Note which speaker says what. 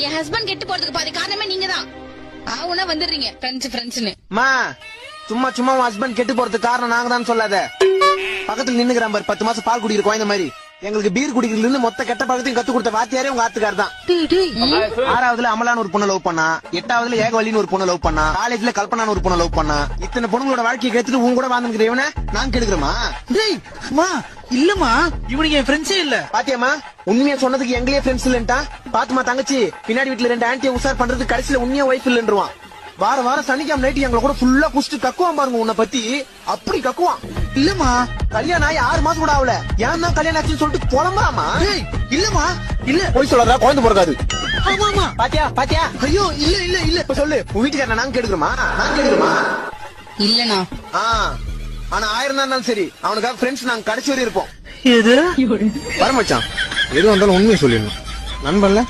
Speaker 1: என் husband கெட்டு போறதுக்கு பாதி காரணமே நீங்க தான். ஆவுனா வந்துடுறீங்க ஃப்ரெண்ட்ஸ்னு.
Speaker 2: மா சும்மா சும்மா உன் ஹஸ்பண்ட் கெட்டு போறதுக்கு காரணம் நாங்க தான் சொல்லாத. பக்கத்துல நின்னுக்கிறான் பாரு 10 மாசம் பால் குடிக்கிற குழந்தை மாதிரி. எங்களுக்கு பீர் குடிக்கிறதுல இருந்து மொத்த கெட்ட பழக்கத்தையும் கத்து கொடுத்த வாத்தியாரே உங்க ஆத்துக்கார் தான். 6வதுல அமலான்னு ஒரு பொண்ணை லவ் பண்ணா, 8வதுல ஏகவல்லின்னு ஒரு பொண்ணை லவ் பண்ணா, காலேஜ்ல கல்பனான்னு ஒரு பொண்ணை லவ் பண்ணா. இத்தனை பொண்ணுங்களோட வாழ்க்கையை கேட்டுட்டு உங்க கூட வாழ்ந்துக்கிற இவனை நான் கெடுக்கிறோமா?
Speaker 3: இல்லமா இவனுக்கு என் ஃப்ரெண்ட்ஸே இல்ல.
Speaker 2: பாத்தியாமா உண்மையா சொன்னதுக்கு எங்களே ஃப்ரெண்ட்ஸ் இல்லன்ட்டா. பாத்துமா தங்கச்சி பின்னாடி வீட்டுல 2 ஆன்டியை உசார் பண்றது கடைசியில உண்மையா ஒய்ஃப் இல்லன்றுவான். வாரம் சனிக்கிழமை நைட்டு எங்களை கூட ஃபுல்லா குடிச்சிட்டு கக்குவான் பாருங்க. உன்னை பத்தி அப்படி கக்குவான்.
Speaker 3: இல்லமா
Speaker 2: கல்யாணம் ஆகி 6 மாசம் கூட ஆகல. ஏன் தான் கல்யாணம் ஆச்சுன்னு சொல்லிட்டு புலம்பாமா?
Speaker 3: இல்லமா இல்ல
Speaker 2: போய் சொல்லாதா குழந்தை பிறக்காது.
Speaker 3: ஆமாமா
Speaker 2: பாத்தியா
Speaker 3: ஐயோ இல்ல
Speaker 2: இப்ப சொல்லு உன் வீட்டுக்காரன் நாங்க கெடுக்கிறோமா?
Speaker 1: இல்லனா
Speaker 2: ஆனா 1000 தான் இருந்தாலும் சரி அவனுக்காக ஃப்ரெண்ட்ஸ் நாங்க கடைசி வரை இருப்போம்.
Speaker 3: எது
Speaker 2: வர மச்சான் எது வந்தாலும் உண்மையை சொல்லிடணும். நண்பன்ல